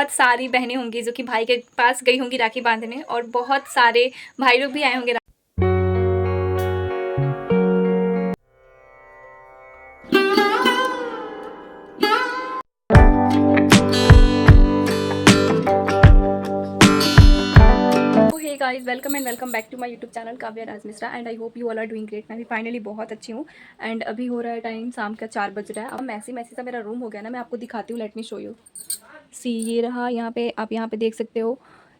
बहुत सारी बहनें होंगी जो कि भाई के पास गई होंगी राखी बांधने, और बहुत सारे भाई लोग भी आए होंगे। Hey guys, welcome and welcome back to my YouTube channel Kavya Raj Mishra, and I hope you all are doing great. मैं भी फाइनली बहुत अच्छी हूँ। एंड अभी हो रहा है टाइम शाम का 4 बज रहा है। अब मैसी मैसी सा मेरा रूम हो गया ना, मैं आपको दिखाती हूँ। Let me show you. See, ये रहा। यहाँ पे आप यहाँ पे देख सकते हो।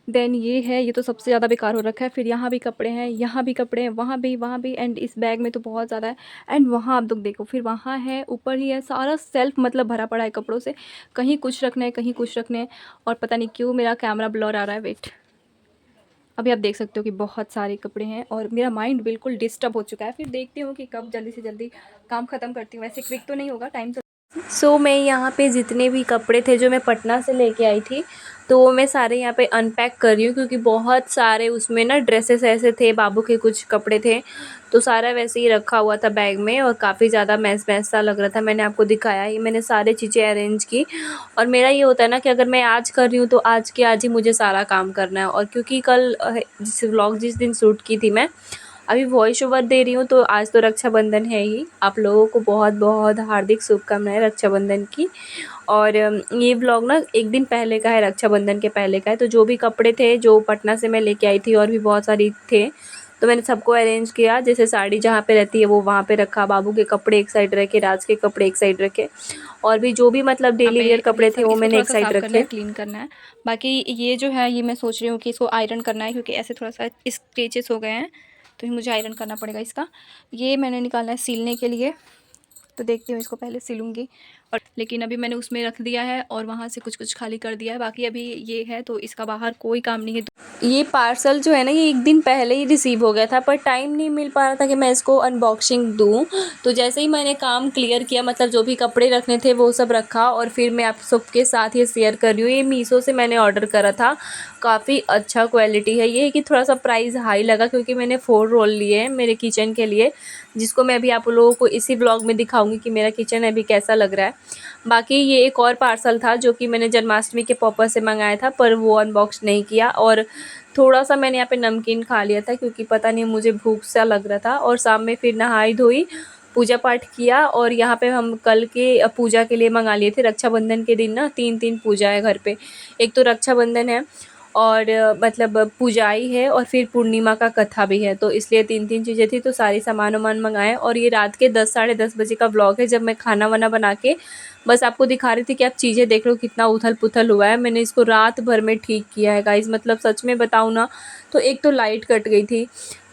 देन ये है, ये तो सबसे ज़्यादा बेकार हो रखा है। फिर यहाँ भी कपड़े हैं, यहाँ भी कपड़े हैं, वहाँ भी। एंड इस बैग में तो बहुत ज़्यादा है। एंड वहाँ आप लोग देखो, फिर वहाँ है, ऊपर ही है। सारा सेल्फ मतलब भरा पड़ा है कपड़ों से। कहीं कुछ रखना है, कहीं कुछ रखना है। और पता नहीं क्यों मेरा कैमरा ब्लर आ रहा है। वेट, अभी आप देख सकते हो कि बहुत सारे कपड़े हैं और मेरा माइंड बिल्कुल डिस्टर्ब हो चुका है। फिर देखती हूँ कि कब जल्दी से जल्दी काम ख़त्म करती हूँ। वैसे क्विक तो नहीं होगा, टाइम से। सो मैं यहाँ पे जितने भी कपड़े थे जो मैं पटना से लेके आई थी, तो वो मैं सारे यहाँ पे अनपैक कर रही हूँ, क्योंकि बहुत सारे उसमें ना ड्रेसेस ऐसे थे, बाबू के कुछ कपड़े थे, तो सारा वैसे ही रखा हुआ था बैग में और काफ़ी ज़्यादा मैस मैस सा लग रहा था। मैंने आपको दिखाया ही, मैंने सारी चीज़ें अरेंज की। और मेरा ये होता है ना कि अगर मैं आज कर रही हूँ तो आज के आज ही मुझे सारा काम करना है। और क्योंकि कल जिस दिन शूट की थी मैं, अभी वॉइस ओवर दे रही हूँ, तो आज तो रक्षाबंधन है ही। आप लोगों को बहुत बहुत हार्दिक शुभकामनाएं रक्षाबंधन की। और ये व्लॉग ना एक दिन पहले का है, रक्षाबंधन के पहले का है। तो जो भी कपड़े थे जो पटना से मैं लेके आई थी, और भी बहुत सारी थे, तो मैंने सबको अरेंज किया। जैसे साड़ी जहाँ पे रहती है वो वहाँ पे रखा, बाबू के कपड़े एक साइड रखे, राज के कपड़े एक साइड रखे, और भी जो भी मतलब डेली वेयर कपड़े थे वो मैंने एक साइड रखे। क्लीन करना है। बाकी ये जो है, ये मैं सोच रही हूँ कि इसको आयरन करना है, क्योंकि ऐसे थोड़ा सा स्क्रेचेस हो गए हैं, तो ये मुझे आयरन करना पड़ेगा इसका। ये मैंने निकाला है सीलने के लिए, तो देखती हूँ इसको पहले सिलूँगी। और लेकिन अभी मैंने उसमें रख दिया है और वहाँ से कुछ कुछ खाली कर दिया है। बाकी अभी ये है, तो इसका बाहर कोई काम नहीं है। ये पार्सल जो है ना, ये एक दिन पहले ही रिसीव हो गया था, पर टाइम नहीं मिल पा रहा था कि मैं इसको अनबॉक्सिंग दूँ। तो जैसे ही मैंने काम क्लियर किया, मतलब जो भी कपड़े रखने थे वो सब रखा, और फिर मैं आप सबके साथ ये शेयर कर रही हूँ। ये मीशो से मैंने ऑर्डर करा था, काफ़ी अच्छा क्वालिटी है। ये है कि थोड़ा सा प्राइस हाई लगा, क्योंकि मैंने 4 रोल लिए हैं मेरे किचन के लिए, जिसको मैं अभी आप लोगों को इसी ब्लॉग में दिखाऊंगी कि मेरा किचन अभी कैसा लग रहा है। बाकी ये एक और पार्सल था जो कि मैंने जन्माष्टमी के पर्पस से मंगाया था, पर वो अनबॉक्स नहीं किया। और थोड़ा सा मैंने यहाँ पे नमकीन खा लिया था, क्योंकि पता नहीं मुझे भूख सा लग रहा था। और शाम में फिर नहाई धोई, पूजा पाठ किया। और यहाँ पे हम कल के पूजा के लिए मंगा लिए थे। रक्षाबंधन के दिन ना 3 पूजा है घर पे। एक तो रक्षाबंधन है, और मतलब पूजाई है, और फिर पूर्णिमा का कथा भी है, तो इसलिए 3 चीज़ें थी। तो सारी सामान वामान मंगाए। और ये रात के 10 साढ़े 10 बजे का व्लॉग है, जब मैं खाना वाना बना के बस आपको दिखा रही थी कि आप चीज़ें देख लो कितना उथल पुथल हुआ है। मैंने इसको रात भर में ठीक किया है गाइस, मतलब सच में बताऊँ ना, तो एक तो लाइट कट गई थी।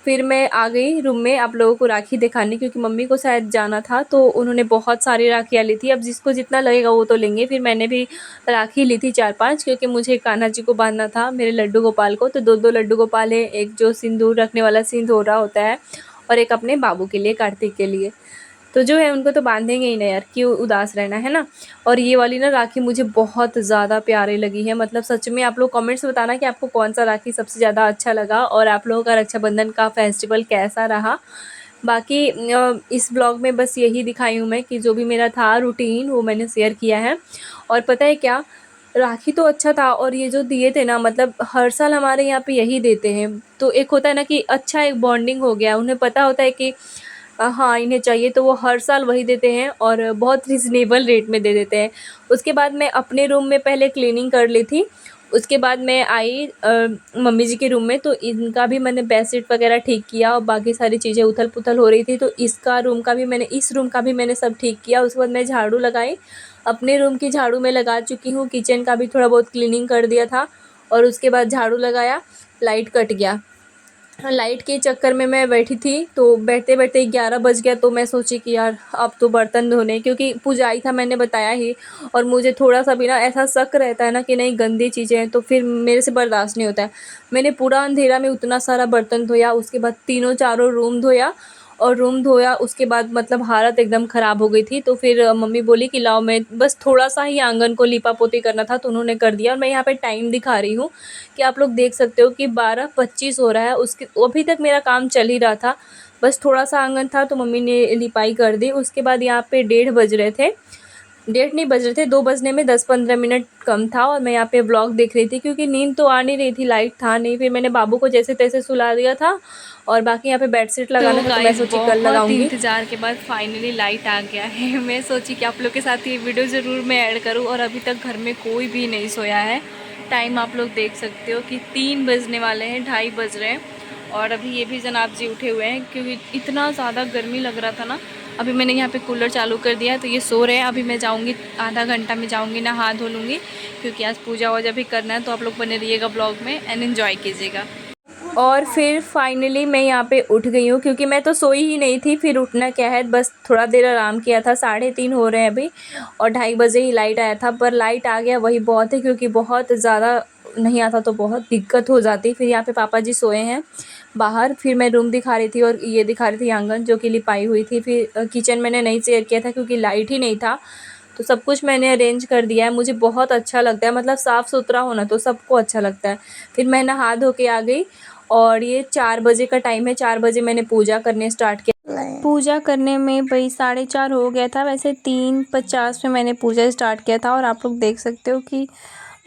फिर मैं आ गई रूम में आप लोगों को राखी दिखाने, क्योंकि मम्मी को शायद जाना था, तो उन्होंने बहुत सारी राखियाँ ली थी। अब जिसको जितना लगेगा वो तो लेंगे। फिर मैंने भी राखी ली थी 4-5, क्योंकि मुझे कान्हा जी को बांधना था, मेरे लड्डू गोपाल को। तो 2-2 लड्डू गोपाल है, एक जो सिंदूर रखने वाला सिंदूरा होता है, और एक अपने बाबू के लिए, कार्तिक के लिए। तो जो है उनको तो बांधेंगे ही ना यार, क्यों उदास रहना है ना। और ये वाली ना राखी मुझे बहुत ज़्यादा प्यारी लगी है, मतलब सच में। आप लोग कमेंट्स में बताना कि आपको कौन सा राखी सबसे ज़्यादा अच्छा लगा, और आप लोगों का रक्षाबंधन का फेस्टिवल कैसा रहा। बाकी इस ब्लॉग में बस यही दिखाई हूँ मैं, कि जो भी मेरा था रूटीन वो मैंने शेयर किया है। और पता है क्या, राखी तो अच्छा था, और ये जो दिए थे ना, मतलब हर साल हमारे यहाँ पे यही देते हैं। तो एक होता है ना कि अच्छा एक बॉन्डिंग हो गया, उन्हें पता होता है कि हाँ इन्हें चाहिए, तो वो हर साल वही देते हैं, और बहुत रिजनेबल रेट में दे देते हैं। उसके बाद मैं अपने रूम में पहले क्लीनिंग कर ली थी। उसके बाद मैं आई मम्मी जी के रूम में, तो इनका भी मैंने बेडशीट वगैरह ठीक किया, और बाकी सारी चीज़ें उथल पुथल हो रही थी, तो इसका रूम का भी मैंने, इस रूम का भी मैंने सब ठीक किया। उसके बाद मैं झाड़ू लगाई, अपने रूम की झाड़ू मैं लगा चुकी हूँ, किचन का भी थोड़ा बहुत क्लीनिंग कर दिया था। और उसके बाद झाड़ू लगाया, लाइट कट गया। लाइट के चक्कर में मैं बैठी थी, तो बैठते बैठते 11 बज गया। तो मैं सोची कि यार अब तो बर्तन धोने, क्योंकि पुजाई था मैंने बताया ही, और मुझे थोड़ा सा भी ना ऐसा शक रहता है ना कि नहीं गंदी चीज़ें हैं, तो फिर मेरे से बर्दाश्त नहीं होता है। मैंने पूरा अंधेरा में उतना सारा बर्तन धोया, उसके बाद तीनों चारों रूम धोया। और रूम धोया उसके बाद मतलब हालत एकदम ख़राब हो गई थी। तो फिर मम्मी बोली कि लाओ, मैं बस थोड़ा सा ही आंगन को लीपा पोती करना था, तो उन्होंने कर दिया। और मैं यहाँ पे टाइम दिखा रही हूँ कि आप लोग देख सकते हो कि 12:25 हो रहा है। उसके अभी तक मेरा काम चल ही रहा था, बस थोड़ा सा आंगन था, तो मम्मी ने लिपाई कर दी। उसके बाद यहाँ पे 1:30 बज रहे थे, डेढ़ नहीं बज रहे थे, 2 बजने में 10-15 मिनट कम था और मैं यहाँ पे व्लॉग देख रही थी क्योंकि नींद तो आ नहीं रही थी, लाइट था नहीं। फिर मैंने बाबू को जैसे तैसे सुला दिया था और बाकी यहाँ पे बेडशीट लगाना था तो मैं सोची कल लगाऊंगी। इंतज़ार के बाद फाइनली लाइट आ गया है। मैं सोची कि आप लोग के साथ ये वीडियो ज़रूर मैं ऐड करूँ और अभी तक घर में कोई भी नहीं सोया है। टाइम आप लोग देख सकते हो कि 3 बजने वाले हैं, 2:30 बज रहे हैं और अभी ये भी जनाब जी उठे हुए हैं क्योंकि इतना ज़्यादा गर्मी लग रहा था ना। अभी मैंने यहाँ पे कूलर चालू कर दिया है तो ये सो रहे हैं। अभी मैं जाऊँगी, आधा घंटा में जाऊँगी, नहा धो लूँगी क्योंकि आज पूजा वूजा भी करना है। तो आप लोग बने रहिएगा ब्लॉग में एंड एंजॉय कीजिएगा। और फिर फाइनली मैं यहाँ पे उठ गई हूँ क्योंकि मैं तो सोई ही नहीं थी। फिर उठना क्या है, बस थोड़ा देर आराम किया था। 3:30 हो रहे हैं अभी और 2:30 बजे ही लाइट आया था, पर लाइट आ गया वही बहुत है क्योंकि बहुत ज़्यादा नहीं आता तो बहुत दिक्कत हो जाती। फिर यहाँ पे पापा जी सोए हैं बाहर। फिर मैं रूम दिखा रही थी और ये दिखा रही थी आंगन जो कि लिपाई हुई थी। फिर किचन मैंने नहीं शेयर किया था क्योंकि लाइट ही नहीं था, तो सब कुछ मैंने अरेंज कर दिया है। मुझे बहुत अच्छा लगता है, मतलब साफ़ सुथरा होना तो सबको अच्छा लगता है। फिर मैं नहा धो के आ गई और ये 4 बजे का टाइम है। 4 बजे मैंने पूजा करने स्टार्ट किया। पूजा करने में भाई 4:30 हो गया था। वैसे 3:50 में मैंने पूजा स्टार्ट किया था और आप लोग देख सकते हो कि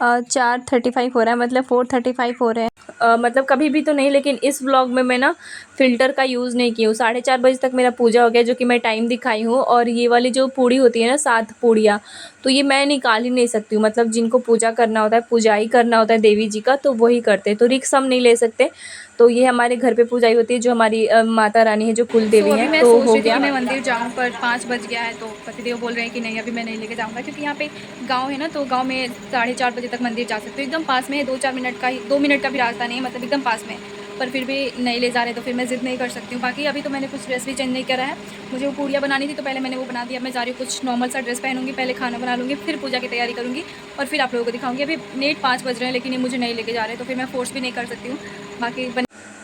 4:35 हो रहा है, मतलब 4:35 हो रहे हैं। मतलब कभी भी तो नहीं, लेकिन इस व्लॉग में मैं ना फ़िल्टर का यूज़ नहीं की हूँ। 4:30 बजे तक मेरा पूजा हो गया जो कि मैं टाइम दिखाई हूँ। और ये वाली जो पूड़ी होती है ना, 7 पूड़ियाँ, तो ये मैं निकाल ही नहीं सकती हूँ। मतलब जिनको पूजा करना होता है, पूजाई करना होता है देवी जी का, तो वही करते हैं, तो रिक्स हम नहीं ले सकते। तो ये हमारे घर पे पूजाई होती है जो हमारी माता रानी है, जो कुल देवी अभी हैं। मैं तो सोच हो रही थी गया। कि मैं मंदिर जाऊं पर 5 बज गया है तो पतिदेव बोल रहे हैं कि नहीं अभी मैं नहीं लेके जाऊंगा क्योंकि यहाँ पे गांव है ना, तो गांव में 4:30 बजे तक मंदिर जा सकते हो। एकदम पास में है, 2-4 मिनट का ही, 2 मिनट का भी रास्ता नहीं है, मतलब एकदम पास में है। पर फिर भी नहीं ले जा रहे तो फिर मैं ज़िद नहीं कर सकती हूँ। बाकी अभी तो मैंने कुछ ड्रेस भी चेंज नहीं करा है। मुझे वो पूड़ियाँ बनानी थी तो पहले मैंने वो बना दिया। मैं जा रही हूँ कुछ नॉर्मल सा ड्रेस पहनूंगी, पहले खाना बना लूँगी, फिर पूजा की तैयारी करूँगी और फिर आप लोगों को दिखाऊंगी। अभी नेट 5 बज रहे हैं लेकिन ये मुझे नहीं लेके जा रहे तो फिर मैं फोर्स भी नहीं कर सकती हूँ। बाकी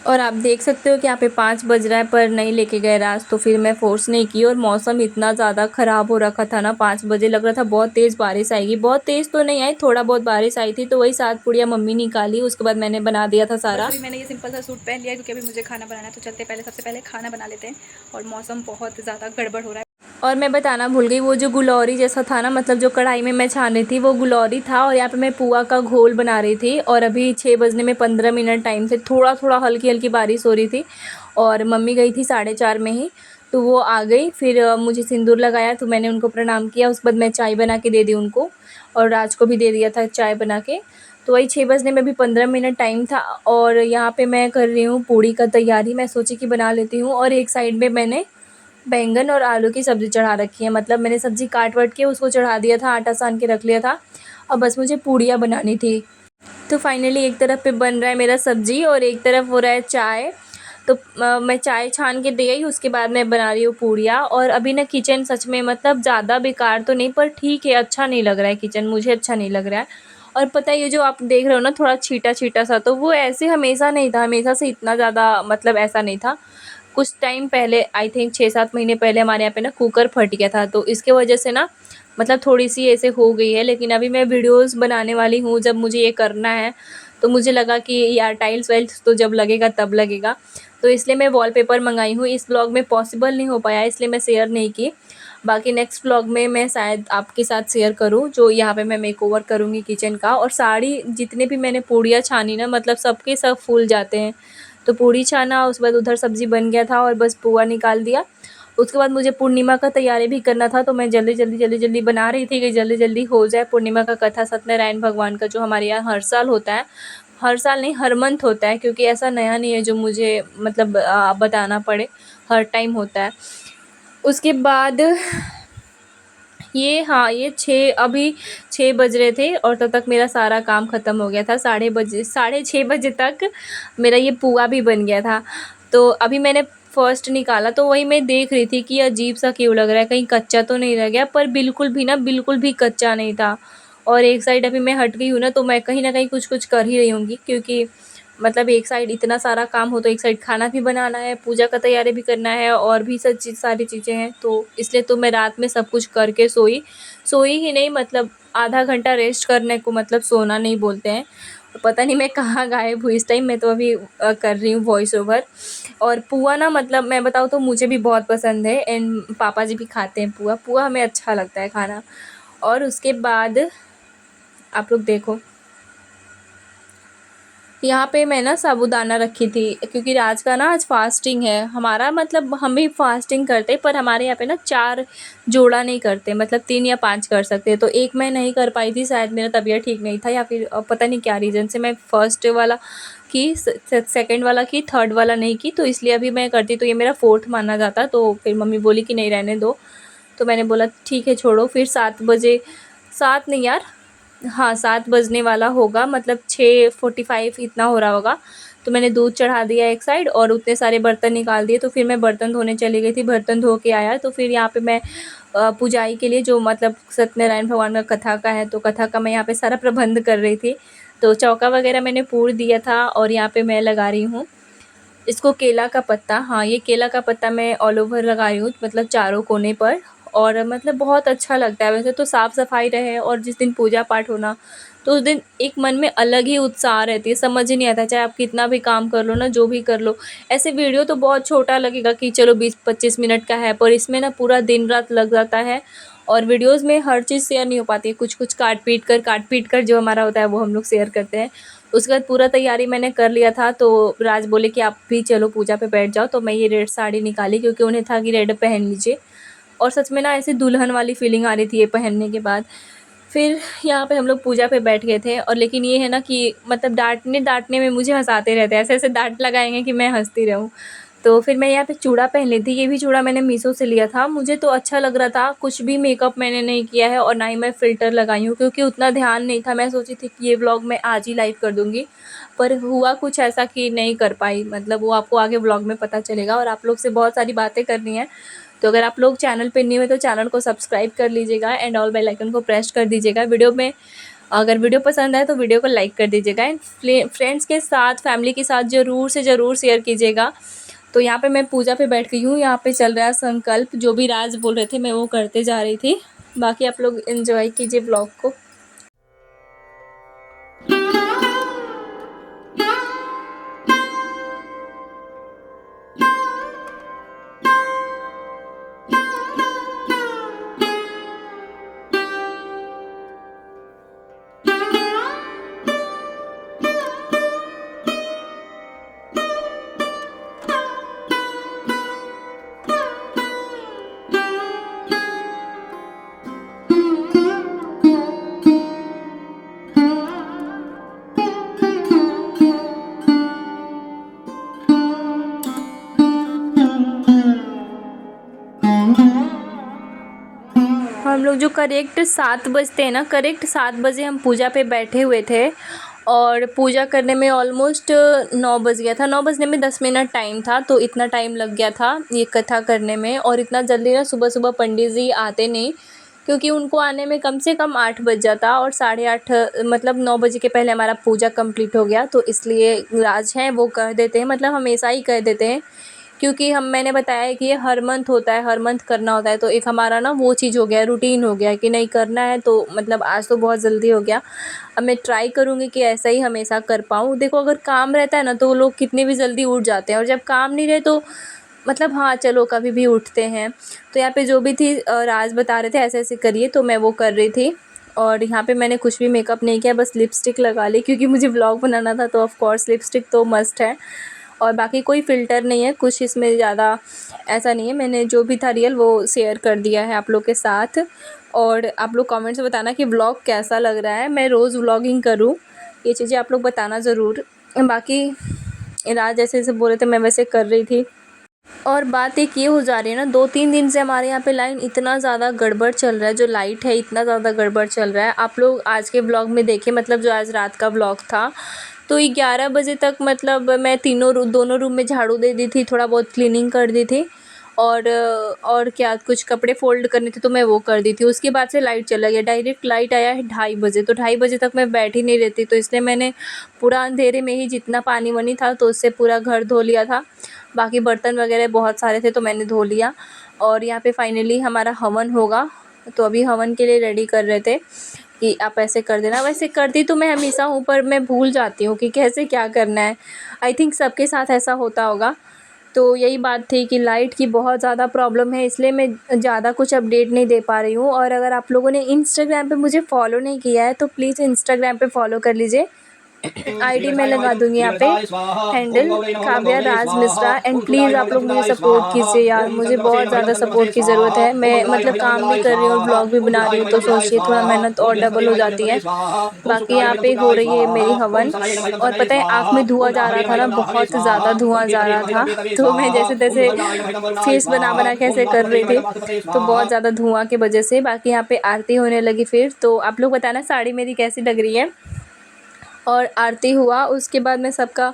और आप देख सकते हो कि यहाँ पे 5 बज रहा है पर नहीं लेके गए राज, तो फिर मैं फ़ोर्स नहीं की। और मौसम इतना ज़्यादा ख़राब हो रखा था ना, 5 बजे लग रहा था बहुत तेज़ बारिश आएगी। बहुत तेज़ तो नहीं आई, थोड़ा बहुत बारिश आई थी। तो वही 7 पूड़ियाँ मम्मी निकाली, उसके बाद मैंने बना दिया था सारा। अभी मैंने ये सिंपल सा सूट पहन लिया क्योंकि अभी मुझे खाना बनाना है तो चलते पहले, सबसे पहले खाना बना लेते हैं। और मौसम बहुत ज़्यादा गड़बड़ हो रहा है। और मैं बताना भूल गई, वो जो गुलौरी जैसा था ना, मतलब जो कढ़ाई में मैं छान रही थी वो गुलौरी था। और यहाँ पे मैं पुआ का घोल बना रही थी और अभी 6 बजने में 15 मिनट टाइम से थोड़ा थोड़ा हल्की हल्की बारिश हो रही थी। और मम्मी गई थी 4:30 में ही, तो वो आ गई। फिर मुझे सिंदूर लगाया तो मैंने उनको प्रणाम किया। उसके बाद मैं चाय बना के दे दी उनको और राज को भी दे दिया था चाय बना के। तो वही 6 बजने में भी 15 मिनट टाइम था। और यहाँ पे मैं कर रही हूँ पूड़ी का तैयारी। मैं सोची कि बना लेती हूँ। और एक साइड में मैंने बैंगन और आलू की सब्ज़ी चढ़ा रखी है, मतलब मैंने सब्ज़ी काट वाट के उसको चढ़ा दिया था, आटा सान के रख लिया था। अब बस मुझे पूड़ियाँ बनानी थी। तो फाइनली एक तरफ पे बन रहा है मेरा सब्ज़ी और एक तरफ हो रहा है चाय। तो मैं चाय छान के दे आई, उसके बाद मैं बना रही हूँ पूड़ियाँ। और अभी ना किचन सच में मतलब ज़्यादा बेकार तो नहीं, पर ठीक है, अच्छा नहीं लग रहा है किचन, मुझे अच्छा नहीं लग रहा है। और पता है ये जो आप देख रहे हो ना थोड़ा छीटा छीटा सा, तो वो ऐसे हमेशा नहीं था, हमेशा से इतना ज़्यादा मतलब ऐसा नहीं था। कुछ टाइम पहले, आई थिंक 6-7 महीने पहले हमारे यहाँ पे ना कुकर फट गया था, तो इसके वजह से ना मतलब थोड़ी-सी ऐसे हो गई है। लेकिन अभी मैं वीडियोज़ बनाने वाली हूँ, जब मुझे ये करना है, तो मुझे लगा कि यार टाइल्स वाइल्स तो जब लगेगा तब लगेगा। तो इसलिए मैं वॉलपेपर मँगाई हूँ। इस व्लॉग में पॉसिबल नहीं हो पाया इसलिए मैं शेयर नहीं की। बाकी नेक्स्ट व्लॉग में मैं शायद आपके साथ शेयर करूँ, जो यहाँ पे मैं मेकओवर करूँगी किचन का। और साड़ी जितने भी मैंने पूड़ियाँ छानी ना, मतलब सबके सब फूल जाते हैं। तो पूड़ी छाना, उसके बाद उधर सब्ज़ी बन गया था और बस पुआ निकाल दिया। उसके बाद मुझे पूर्णिमा का तैयारी भी करना था, तो मैं जल्दी-जल्दी बना रही थी कि जल्दी-जल्दी हो जाए। पूर्णिमा का कथा सत्यनारायण भगवान का जो हमारे यहाँ हर साल होता है, हर साल नहीं हर मंथ होता है, क्योंकि ऐसा नया नहीं है जो मुझे मतलब बताना पड़े, हर टाइम होता है। उसके बाद ये हाँ, ये 6 अभी 6 बज रहे थे और तब तक मेरा सारा काम ख़त्म हो गया था। 6:30 बजे तक मेरा ये पुआ भी बन गया था। तो अभी मैंने फ़र्स्ट निकाला तो वही मैं देख रही थी कि अजीब-सा क्यों लग रहा है, कहीं कच्चा तो नहीं रह गया, पर बिल्कुल भी ना, बिल्कुल भी कच्चा नहीं था। और एक साइड अभी मैं हट गई हूँ ना, तो मैं कहीं न कहीं कुछ-कुछ कर ही रही होंगी, क्योंकि मतलब एक साइड इतना सारा काम हो तो एक साइड खाना भी बनाना है, पूजा का तैयारी भी करना है और भी सारी चीज़ें हैं। तो इसलिए तो मैं रात में सब कुछ करके सोई। सोई ही नहीं, मतलब आधा घंटा रेस्ट करने को मतलब सोना नहीं बोलते हैं। तो पता नहीं मैं कहाँ गायब हुई इस टाइम, मैं तो अभी कर रही हूँ वॉइस ओवर। और पुआ ना, मतलब मैं बताऊँ तो मुझे भी बहुत पसंद है एंड पापा जी भी खाते हैं पुआ। पुआ हमें अच्छा लगता है खाना। और उसके बाद आप लोग देखो, यहाँ पे मैं ना साबूदाना रखी थी क्योंकि राज का ना आज फास्टिंग है। हमारा मतलब हम भी फास्टिंग करते, पर हमारे यहाँ पे ना 4 जोड़ा नहीं करते, मतलब 3 या 5 कर सकते हैं। तो एक मैं नहीं कर पाई थी, शायद मेरा तबीयत ठीक नहीं था या फिर पता नहीं क्या रीज़न से मैं फर्स्ट वाला की, सेकंड वाला की, थर्ड वाला नहीं की, तो इसलिए अभी मैं करती तो ये मेरा 4th माना जाता। तो फिर मम्मी बोली कि नहीं रहने दो, तो मैंने बोला ठीक है छोड़ो। फिर 7 बजे, 7 नहीं यार, हाँ 7 बजने वाला होगा, मतलब 6:45 इतना हो रहा होगा। तो मैंने दूध चढ़ा दिया एक साइड और उतने सारे बर्तन निकाल दिए। तो फिर मैं बर्तन धोने चली गई थी, बर्तन धो के आया तो फिर यहाँ पे मैं पुजाई के लिए, जो मतलब सत्यनारायण भगवान का कथा का है, तो कथा का मैं यहाँ पे सारा प्रबंध कर रही थी। तो चौका वगैरह मैंने पूर दिया था और यहाँ पे मैं लगा रही हूँ इसको केला का पत्ता। हाँ, ये केला का पत्ता मैं ऑल ओवर लगा रही हूँ, मतलब चारों कोने पर। और मतलब बहुत अच्छा लगता है। वैसे तो साफ़ सफाई रहे और जिस दिन पूजा पाठ होना, तो उस दिन एक मन में अलग ही उत्साह रहती है। समझ ही नहीं आता, चाहे आप कितना भी काम कर लो ना, जो भी कर लो। ऐसे वीडियो तो बहुत छोटा लगेगा कि चलो 20-25 मिनट का है, पर इसमें ना पूरा दिन रात लग जाता है। और वीडियोज़ में हर चीज़ शेयर नहीं हो पाती है, कुछ काट पीट कर जो हमारा होता है वो हम लोग शेयर करते हैं। उसके बाद पूरा तैयारी मैंने कर लिया था, तो राज बोले कि आप भी चलो पूजा पे बैठ जाओ। तो मैं ये रेड साड़ी निकाली क्योंकि उन्हें था कि रेड पहन लीजिए, और सच में ना ऐसे दुल्हन वाली फीलिंग आ रही थी ये पहनने के बाद। फिर यहाँ पे हम लोग पूजा पे बैठ गए थे। और लेकिन ये है ना कि मतलब डाँटने में मुझे हँसाते रहते हैं, ऐसे-ऐसे डाँट लगाएँगे कि मैं हँसती रहूँ। तो फिर मैं यहाँ पे चूड़ा पहन ली थी, ये भी चूड़ा मैंने मीशो से लिया था। मुझे तो अच्छा लग रहा था, कुछ भी मेकअप मैंने नहीं किया है और ना ही मैं फ़िल्टर लगाई हूँ क्योंकि उतना ध्यान नहीं था। मैं सोची थी कि ये व्लॉग मैं आज ही लाइव कर दूँगी, पर हुआ कुछ ऐसा कि नहीं कर पाई। मतलब वो आपको आगे व्लॉग में पता चलेगा। और आप लोग से बहुत सारी बातें करनी है, तो अगर आप लोग चैनल पे न्यू है तो चैनल को सब्सक्राइब कर लीजिएगा एंड ऑल बेल आइकन को प्रेस कर दीजिएगा। अगर वीडियो पसंद आए तो वीडियो को लाइक कर दीजिएगा एंड फ्रेंड्स के साथ, फैमिली के साथ ज़रूर से ज़रूर शेयर कीजिएगा। तो यहाँ पे मैं पूजा पे बैठ गई हूँ, यहाँ पे चल रहा है संकल्प। जो भी राज बोल रहे थे मैं वो करते जा रही थी। बाकी आप लोग एंजॉय कीजिए ब्लॉग को। हम लोग जो करेक्ट 7 बजते हैं ना, करेक्ट 7 बजे हम पूजा पे बैठे हुए थे और पूजा करने में ऑलमोस्ट 9 बज गया था। 9 बजने में 10 मिनट टाइम था, तो इतना टाइम लग गया था ये कथा करने में। और इतना जल्दी ना सुबह सुबह पंडित जी आते नहीं, क्योंकि उनको आने में कम से कम 8 बज जाता और 8:30, मतलब 9 बजे के पहले हमारा पूजा कंप्लीट हो गया। तो इसलिए राज हैं वो कह देते हैं, मतलब हमेशा ही कह देते हैं, क्योंकि मैंने बताया है कि ये हर मंथ होता है, हर मंथ करना होता है। तो एक हमारा ना वो चीज़ हो गया है, रूटीन हो गया है कि नहीं करना है। तो मतलब आज तो बहुत जल्दी हो गया। अब मैं ट्राई करूँगी कि ऐसा ही हमेशा कर पाऊँ। देखो अगर काम रहता है ना तो लोग कितने भी जल्दी उठ जाते हैं, और जब काम नहीं रहे तो मतलब हाँ चलो कभी भी उठते हैं। तो यहाँ पे जो भी थी राज बता रहे थे ऐसे ऐसे करिए, तो मैं वो कर रही थी। और यहाँ पे मैंने कुछ भी मेकअप नहीं किया, बस लिपस्टिक लगा ली क्योंकि मुझे व्लॉग बनाना था, तो ऑफ कोर्स लिपस्टिक तो मस्ट है। और बाकी कोई फ़िल्टर नहीं है, कुछ इसमें ज़्यादा ऐसा नहीं है। मैंने जो भी था रियल वो शेयर कर दिया है आप लोग के साथ। और आप लोग कमेंट्स में बताना कि व्लॉग कैसा लग रहा है, मैं रोज़ व्लॉगिंग करूँ, ये चीज़ें आप लोग बताना ज़रूर। बाकी राज जैसे बोल रहे थे मैं वैसे कर रही थी। और बात एक ये हो जा रही है ना, 2-3 दिन से हमारे यहाँ पे लाइन इतना ज़्यादा गड़बड़ चल रहा है, जो लाइट है इतना ज़्यादा गड़बड़ चल रहा है। आप लोग आज के ब्लॉग में देखें, मतलब जो आज रात का ब्लॉग था, तो 11 बजे तक मतलब मैं दोनों रूम में झाड़ू दे दी थी, थोड़ा बहुत क्लीनिंग कर दी थी। और क्या, कुछ कपड़े फ़ोल्ड करने थे तो मैं वो कर दी थी। उसके बाद से लाइट चला गया, डायरेक्ट लाइट आया है 2:30 बजे। तो 2:30 बजे तक मैं बैठ ही नहीं रहती, तो इसलिए मैंने पूरा अंधेरे में ही जितना पानी वानी था तो उससे पूरा घर धो लिया था। बाकी बर्तन वगैरह बहुत सारे थे तो मैंने धो लिया। और यहाँ पे फाइनली हमारा हवन होगा, तो अभी हवन के लिए रेडी कर रहे थे कि आप ऐसे कर देना। वैसे करती तो मैं हमेशा हूँ, पर मैं भूल जाती हूँ कि कैसे क्या करना है। आई थिंक सबके साथ ऐसा होता होगा। तो यही बात थी कि लाइट की बहुत ज़्यादा प्रॉब्लम है, इसलिए मैं ज़्यादा कुछ अपडेट नहीं दे पा रही हूँ। और अगर आप लोगों ने इंस्टाग्राम पे मुझे फॉलो नहीं किया है तो प्लीज़ इंस्टाग्राम पे फॉलो कर लीजिए। आईडी मैं लगा दूंगी यहाँ पे, handle Kavya Raj Mishra. And please आप लोग मुझे सपोर्ट कीजिए यार, मुझे बहुत ज़्यादा सपोर्ट की ज़रूरत है। मैं मतलब काम भी कर रही हूँ और ब्लॉग भी बना रही हूँ, तो सोचिए थोड़ा मेहनत और डबल हो जाती है। बाकी यहाँ पे हो रही है मेरी हवन, और पता है आँख में धुआं जा रहा था ना, बहुत ज़्यादा धुआं जा रहा था। तो मैं जैसे तैसे फेस बना बना के ऐसे कर रही थी, तो बहुत ज़्यादा धुआं की वजह से। बाकी यहाँ पे आरती होने लगी फिर, तो आप लोग बताना साड़ी मेरी कैसी लग रही है। और आरती हुआ, उसके बाद मैं सबका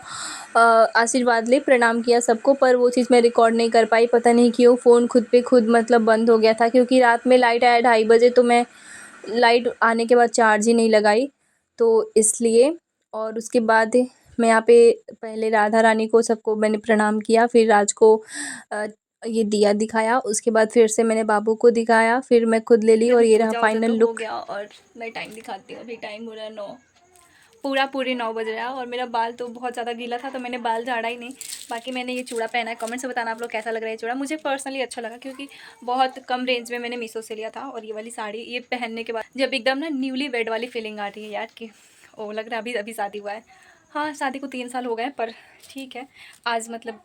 आशीर्वाद ली, प्रणाम किया सबको, पर वो चीज़ मैं रिकॉर्ड नहीं कर पाई, पता नहीं क्यों। फ़ोन खुद पे खुद मतलब बंद हो गया था, क्योंकि रात में लाइट आया 2:30 बजे, तो मैं लाइट आने के बाद चार्ज ही नहीं लगाई, तो इसलिए। और उसके बाद मैं यहाँ पे पहले राधा रानी को सबको मैंने प्रणाम किया, फिर राज को अ, ये दिया दिखाया, उसके बाद फिर से मैंने बाबू को दिखाया, फिर मैं खुद ले ली। और ये रहा फाइनल तो हो लुक। गया। और मैं टाइम दिखाती हूँ, अभी टाइम हो रहा है 9, पूरे 9 बज रहा है। और मेरा बाल तो बहुत ज़्यादा गीला था, तो मैंने बाल झाड़ा ही नहीं। बाकी मैंने ये चूड़ा पहना है, कमेंट से बताना आप लोग कैसा लग रहा है चूड़ा। मुझे पर्सनली अच्छा लगा, क्योंकि बहुत कम रेंज में मैंने मीशो से लिया था। और ये वाली साड़ी ये पहनने के बाद जब एकदम ना न्यूली वेड वाली फीलिंग आ रही है यार, कि ओ लग रहा है अभी अभी शादी हुआ है। हाँ, शादी को 3 साल हो गए, पर ठीक है। आज मतलब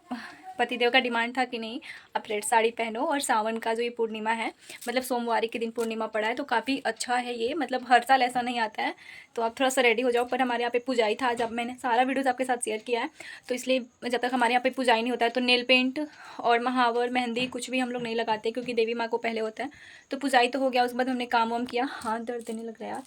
पतिदेव का डिमांड था कि नहीं आप रेड साड़ी पहनो। और सावन का जो ये पूर्णिमा है, मतलब सोमवार के दिन पूर्णिमा पड़ा है, तो काफ़ी अच्छा है ये। मतलब हर साल ऐसा नहीं आता है, तो आप थोड़ा सा रेडी हो जाओ। पर हमारे यहाँ पे पूजाई था, जब मैंने सारा वीडियोस आपके साथ शेयर किया है, तो इसलिए जब तक हमारे यहाँ पे पूजाई नहीं होता है, तो नेल पेंट और महावर मेहंदी कुछ भी हम लोग नहीं लगाते, क्योंकि देवी माँ को पहले होता है। तो पूजाई तो हो गया, उसके बाद हमने काम वाम किया। हाथ दर्द देने लग रहा है यार।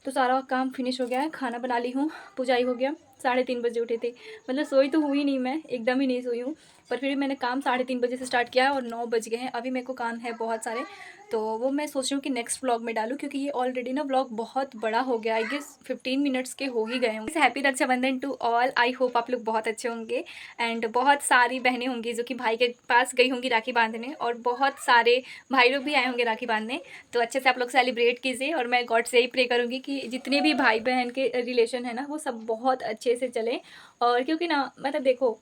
तो सारा काम फिनिश हो गया है, खाना बना ली हूँ, पूजाई हो गया। 3:30 बजे उठे थे, मतलब सोई तो हुई नहीं, मैं एकदम ही नहीं सोई हूँ, पर फिर भी मैंने काम 3:30 बजे से स्टार्ट किया है, और 9 बज गए हैं। अभी मेरे को काम है बहुत सारे, तो वो मैं सोच रही हूँ कि नेक्स्ट व्लॉग में डालूँ, क्योंकि ये ऑलरेडी ना व्लॉग बहुत बड़ा हो गया। आई गेस 15 मिनट्स के हो ही गए होंगे। Happy Rakshabandhan to all. I hope आप लोग बहुत अच्छे होंगे। एंड बहुत सारी बहनें होंगी जो कि भाई के पास गई होंगी राखी बांधने, और बहुत सारे भाई लोग भी आए होंगे राखी बांधने। तो अच्छे से आप लोग सेलिब्रेट कीजिए, और मैं गॉड से ही प्रे करूँगी कि जितने भी भाई बहन के रिलेशन है ना, वो सब बहुत अच्छे से चले। और क्योंकि ना मतलब देखो,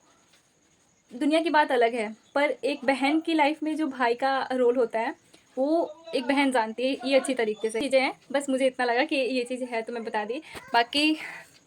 दुनिया की बात अलग है, पर एक बहन की लाइफ में जो भाई का रोल होता है, वो एक बहन जानती है ये अच्छी तरीके से। चीज़ें हैं, बस मुझे इतना लगा कि ये चीज़ है, तो मैं बता दी। बाकी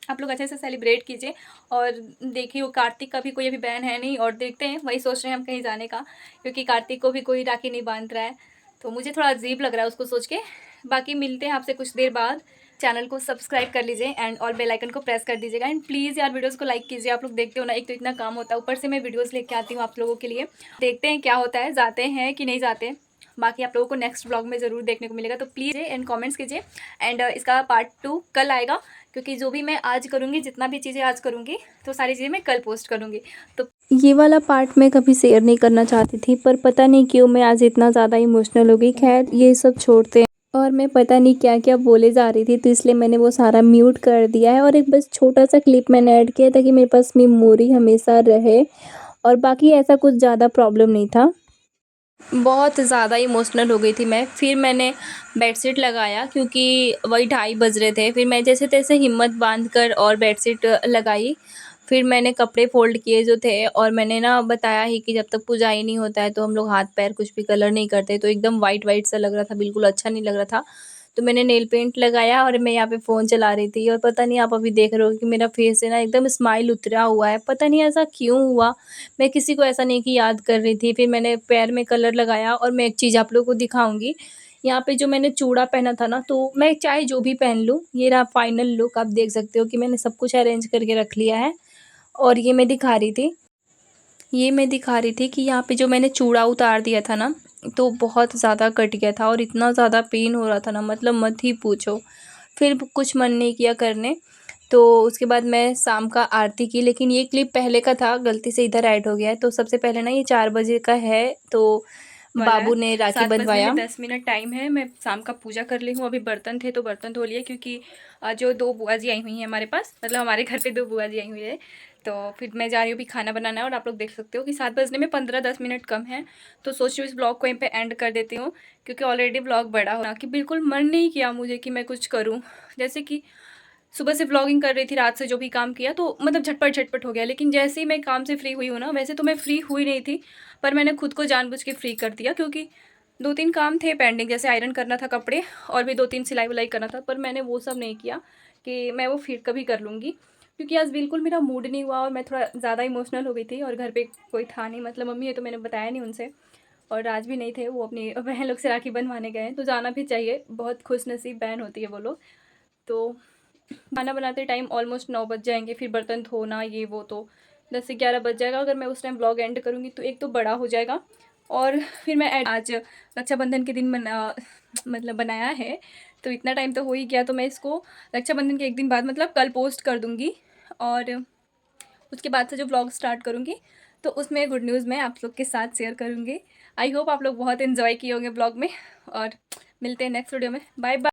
आप लोग अच्छे से सेलिब्रेट कीजिए। और देखिए, वो कार्तिक का भी कोई अभी बहन है नहीं, और देखते हैं, वही सोच रहे हैं हम कहीं जाने का, क्योंकि कार्तिक को भी कोई राखी नहीं बांध रहा है, तो मुझे थोड़ा अजीब लग रहा है उसको सोच के। बाकी मिलते हैं आपसे कुछ देर बाद। चैनल को सब्सक्राइब कर लीजिए, एंड और बेल आइकन को प्रेस कर दीजिएगा। एंड प्लीज़ यार वीडियोस को लाइक कीजिए। आप लोग देखते हो ना, एक तो इतना काम होता है, ऊपर से मैं वीडियोस लेके आती हूँ आप लोगों के लिए। देखते हैं क्या होता है, जाते हैं कि नहीं जाते। बाकी आप लोगों को नेक्स्ट ब्लॉग में ज़रूर देखने को मिलेगा, तो प्लीज़ एंड कमेंट्स कीजिए। एंड इसका पार्ट 2 कल आएगा, क्योंकि जो भी मैं आज करूँगी, जितना भी चीज़ें आज करूँगी, तो सारी चीज़ें मैं कल पोस्ट करूँगी। तो ये वाला पार्ट मैं कभी शेयर नहीं करना चाहती थी, पर पता नहीं क्यों मैं आज इतना ज़्यादा इमोशनल हो गई। खैर ये सब छोड़ते हैं। और मैं पता नहीं क्या क्या बोले जा रही थी, तो इसलिए मैंने वो सारा म्यूट कर दिया है, और एक बस छोटा सा क्लिप मैंने ऐड किया ताकि मेरे पास मेमोरी हमेशा रहे। और बाकी ऐसा कुछ ज़्यादा प्रॉब्लम नहीं था। बहुत ज़्यादा इमोशनल हो गई थी मैं। फिर मैंने बेडशीट लगाया, क्योंकि वही 2:30 बज रहे थे। फिर मैं जैसे तैसे हिम्मत बांध कर और बेडशीट लगाई। फिर मैंने कपड़े फ़ोल्ड किए जो थे, और मैंने ना बताया ही कि जब तक पूजा ही नहीं होता है तो हम लोग हाथ पैर कुछ भी कलर नहीं करते। तो एकदम वाइट वाइट सा लग रहा था, बिल्कुल अच्छा नहीं लग रहा था। तो मैंने नेल पेंट लगाया, और मैं यहाँ पे फ़ोन चला रही थी। और पता नहीं आप अभी देख रहे हो कि मेरा फेस है ना एकदम स्माइल उतरा हुआ है, पता नहीं ऐसा क्यों हुआ। मैं किसी को ऐसा नहीं कि याद कर रही थी। फिर मैंने पैर में कलर लगाया, और मैं एक चीज़ आप लोगों को दिखाऊँगी। यहाँ पे जो मैंने चूड़ा पहना था ना, तो मैं चाहे जो भी पहन लूँ, ये रहा फाइनल लुक। आप देख सकते हो कि मैंने सब कुछ अरेंज करके रख लिया है। और ये मैं दिखा रही थी कि यहाँ पे जो मैंने चूड़ा उतार दिया था ना, तो बहुत ज़्यादा कट गया था, और इतना ज़्यादा पेन हो रहा था ना, मतलब मत ही पूछो। फिर कुछ मन नहीं किया करने। तो उसके बाद मैं शाम का आरती की, लेकिन ये क्लिप पहले का था, गलती से इधर ऐड हो गया है। तो सबसे पहले ना ये 4 बजे का है, तो बाबू ने राखी 7 बजने बंधवाया। में 10 मिनट टाइम है। मैं शाम का पूजा कर ली हूँ। अभी बर्तन थे तो बर्तन धो लिए, क्योंकि जो 2 बुआ जी आई हुई हैं हमारे पास, मतलब हमारे घर पे 2 बुआ जी आई हुई है। तो फिर मैं जा रही हूँ भी खाना बनाना है। और आप लोग देख सकते हो कि 7 बजने में 15-10 मिनट कम है। तो सोच रही हूँ इस ब्लॉग को यहीं पे एंड कर देती हूँ, क्योंकि ऑलरेडी ब्लॉग बड़ा हो ना, कि बिल्कुल मन नहीं किया मुझे कि मैं कुछ करूँ। जैसे कि सुबह से व्लॉगिंग कर रही थी, रात से जो भी काम किया तो मतलब झटपट झटपट हो गया। लेकिन जैसे ही मैं काम से फ्री हुई हूँ ना, वैसे तो मैं फ्री हुई नहीं थी, पर मैंने खुद को जानबूझ के फ्री कर दिया, क्योंकि 2-3 काम थे पेंडिंग, जैसे आयरन करना था कपड़े और भी 2-3 सिलाई-विलाई करना था, पर मैंने वो सब नहीं किया कि मैं वो फिर कभी कर लूँगी। क्योंकि आज बिल्कुल मेरा मूड नहीं हुआ और मैं थोड़ा ज़्यादा इमोशनल हो गई थी और घर पे कोई था नहीं, मतलब मम्मी है तो मैंने बताया नहीं उनसे, और राज भी नहीं थे, वो अपनी बहन लोग से राखी बँधवाने गए हैं, तो जाना भी चाहिए, बहुत खुशनसीब बहन होती है वो लोग। तो खाना बनाते टाइम ऑलमोस्ट 9 बज जाएँगे, फिर बर्तन धोना ये वो, तो 10 से 11 बज जाएगा। अगर मैं उस टाइम व्लॉग एंड करूँगी तो एक तो बड़ा हो जाएगा, और फिर मैं आज रक्षाबंधन के दिन मतलब बनाया है, तो इतना टाइम तो हो ही गया, तो मैं इसको रक्षाबंधन के 1 दिन बाद मतलब कल पोस्ट कर दूँगी, और उसके बाद से जो व्लॉग स्टार्ट करूँगी तो उसमें गुड न्यूज़ मैं आप लोग के साथ शेयर करूँगी। आई होप आप लोग बहुत एन्जॉय किए होंगे व्लॉग में, और मिलते हैं नेक्स्ट वीडियो में। Bye bye.